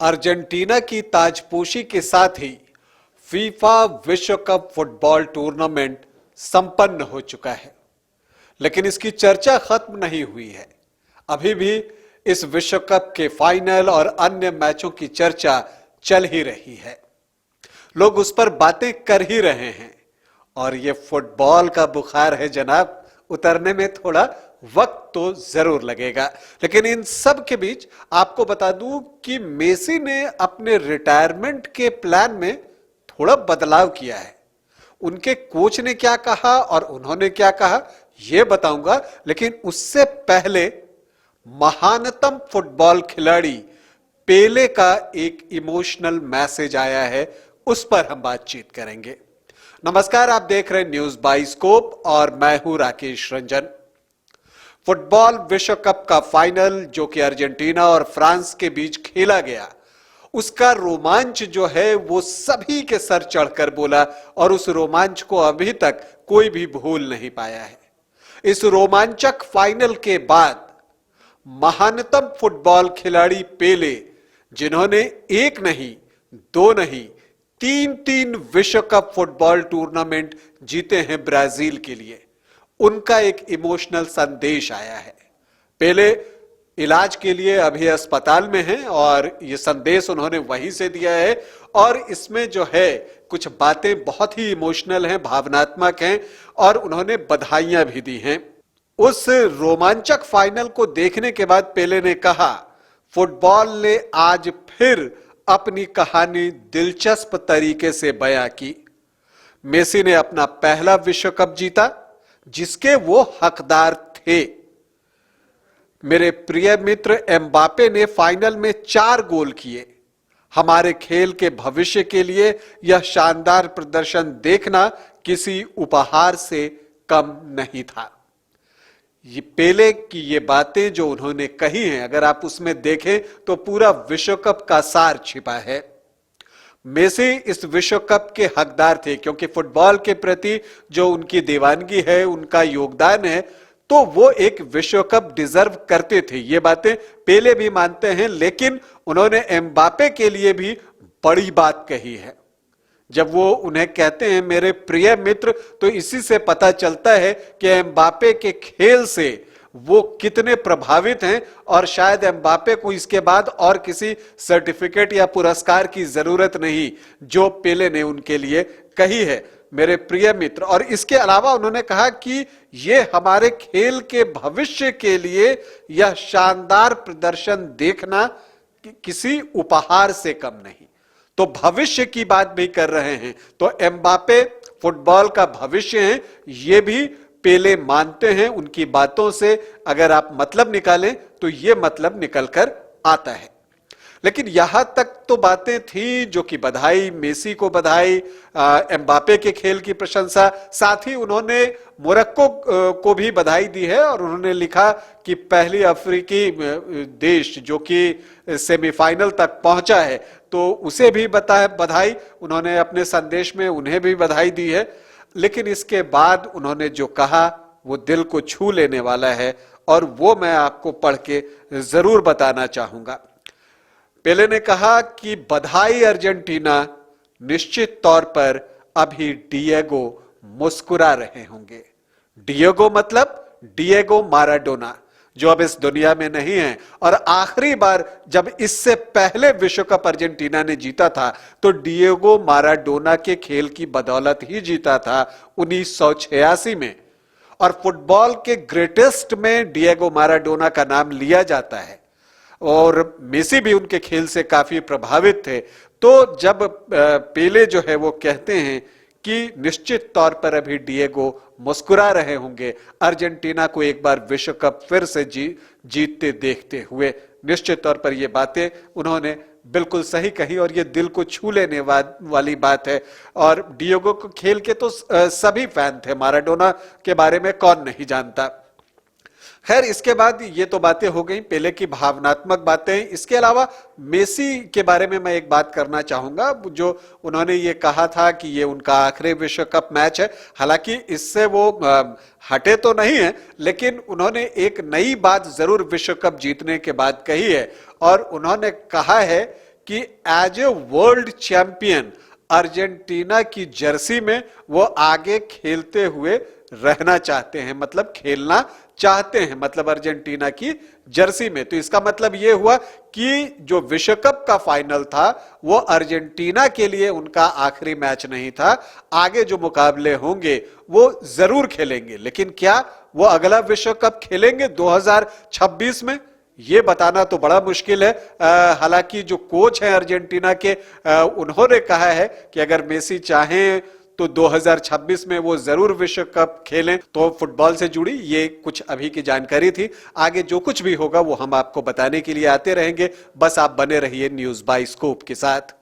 Argentina की ताजपोशी के साथ ही फीफा विश्व कप फुटबॉल टूर्नामेंट संपन्न हो चुका है, लेकिन इसकी चर्चा खत्म नहीं हुई है। अभी भी इस विश्व कप के फाइनल और अन्य मैचों की चर्चा चल ही रही है। लोग उस पर बातें कर ही रहे हैं और ये फुटबॉल का बुखार है जनाब, उतरने में थोड़ा वक्त तो जरूर लगेगा। लेकिन इन सब के बीच आपको बता दूं कि मेसी ने अपने रिटायरमेंट के प्लान में थोड़ा बदलाव किया है। उनके कोच ने क्या कहा और उन्होंने क्या कहा यह बताऊंगा, लेकिन उससे पहले महानतम फुटबॉल खिलाड़ी पेले का एक इमोशनल मैसेज आया है, उस पर हम बातचीत करेंगे। नमस्कार, आप देख रहे हैं न्यूज बाइस्कोप और मैं हूं राकेश रंजन। फुटबॉल विश्व कप का फाइनल जो कि अर्जेंटीना और फ्रांस के बीच खेला गया, उसका रोमांच जो है वो सभी के सर चढ़कर बोला और उस रोमांच को अभी तक कोई भी भूल नहीं पाया है। इस रोमांचक फाइनल के बाद महानतम फुटबॉल खिलाड़ी पेले, जिन्होंने एक नहीं, दो नहीं, तीन विश्व कप फुटबॉल टूर्नामेंट जीते हैं ब्राजील के लिए, उनका एक इमोशनल संदेश आया है। पेले इलाज के लिए अभी अस्पताल में हैं और ये संदेश उन्होंने वहीं से दिया है और इसमें जो है कुछ बातें बहुत ही इमोशनल हैं, भावनात्मक हैं और उन्होंने बधाइयां भी दी हैं। उस रोमांचक फाइनल को देखने के बाद पेले ने कहा, फुटबॉल ने आज फिर अपनी कहानी दिलचस्प तरीके से बयां की। मेसी ने अपना पहला विश्व कप जीता जिसके वो हकदार थे। मेरे प्रिय मित्र एम्बापे ने फाइनल में 4 गोल किए। हमारे खेल के भविष्य के लिए यह शानदार प्रदर्शन देखना किसी उपहार से कम नहीं था। ये पेले की ये बातें जो उन्होंने कही हैं, अगर आप उसमें देखें तो पूरा विश्व कप का सार छिपा है। मेसी इस विश्व कप के हकदार थे क्योंकि फुटबॉल के प्रति जो उनकी दीवानगी है, उनका योगदान है, तो वो एक विश्व कप डिजर्व करते थे। ये बातें पेले भी मानते हैं, लेकिन उन्होंने एम्बापे के लिए भी बड़ी बात कही है। जब वो उन्हें कहते हैं मेरे प्रिय मित्र, तो इसी से पता चलता है कि एम्बापे के खेल से वो कितने प्रभावित हैं और शायद एम्बापे को इसके बाद और किसी सर्टिफिकेट या पुरस्कार की जरूरत नहीं जो पेले ने उनके लिए कही है, मेरे प्रिय मित्र। और इसके अलावा उन्होंने कहा कि ये हमारे खेल के भविष्य के लिए यह शानदार प्रदर्शन देखना किसी उपहार से कम नहीं। तो भविष्य की बात भी कर रहे हैं, तो एम्बापे फुटबॉल का भविष्य है, ये भी पेले मानते हैं। उनकी बातों से अगर आप मतलब निकालें तो ये मतलब निकल कर आता है। लेकिन यहां तक तो बातें थी जो कि बधाई, मेसी को बधाई, एम्बापे के खेल की प्रशंसा, साथ ही उन्होंने मोरक्को को भी बधाई दी है और उन्होंने लिखा कि पहली अफ्रीकी देश जो कि सेमीफाइनल तक पहुंचा है, तो उसे भी बधाई। उन्होंने अपने संदेश में उन्हें भी बधाई दी है। लेकिन इसके बाद उन्होंने जो कहा वो दिल को छू लेने वाला है और वो मैं आपको पढ़ के जरूर बताना चाहूंगा। पेले ने कहा कि बधाई अर्जेंटीना, निश्चित तौर पर अभी डिएगो मुस्कुरा रहे होंगे। डिएगो मतलब डिएगो माराडोना, जो अब इस दुनिया में नहीं है। और आखिरी बार जब इससे पहले विश्व कप अर्जेंटीना ने जीता था तो डिएगो माराडोना के खेल की बदौलत ही जीता था 1986 में। और फुटबॉल के ग्रेटेस्ट में डिएगो माराडोना का नाम लिया जाता है और मेसी भी उनके खेल से काफी प्रभावित थे। तो जब पेले जो है वो कहते हैं कि निश्चित तौर पर अभी डिएगो मुस्कुरा रहे होंगे अर्जेंटीना को एक बार विश्व कप फिर से जीतते देखते हुए, निश्चित तौर पर ये बातें उन्होंने बिल्कुल सही कही और ये दिल को छू लेने वाली बात है। और डिएगो को खेल के तो सभी फैन थे, माराडोना के बारे में कौन नहीं जानता। खैर, इसके बाद ये तो बातें हो गई पेले की भावनात्मक बातें। इसके अलावा मेसी के बारे में मैं एक बात करना चाहूंगा, जो उन्होंने ये कहा था कि ये उनका आखिरी विश्व कप मैच है। हालांकि इससे वो हटे तो नहीं है, लेकिन उन्होंने एक नई बात जरूर विश्व कप जीतने के बाद कही है और उन्होंने कहा है कि as a world champion Argentina की जर्सी में वो आगे खेलते हुए रहना चाहते हैं, मतलब खेलना चाहते हैं, मतलब अर्जेंटीना की जर्सी में। तो इसका मतलब यह हुआ कि जो विश्व कप का फाइनल था वो अर्जेंटीना के लिए उनका आखिरी मैच नहीं था। आगे जो मुकाबले होंगे वो जरूर खेलेंगे, लेकिन क्या वो अगला विश्व कप खेलेंगे 2026 में, ये बताना तो बड़ा मुश्किल है। हालांकि जो कोच हैं अर्जेंटीना के, उन्होंने कहा है कि अगर मेसी चाहें तो 2026 में वो जरूर विश्व कप खेलें। तो फुटबॉल से जुड़ी ये कुछ अभी की जानकारी थी। आगे जो कुछ भी होगा वो हम आपको बताने के लिए आते रहेंगे। बस आप बने रहिए न्यूज़ बाय स्कूप के साथ।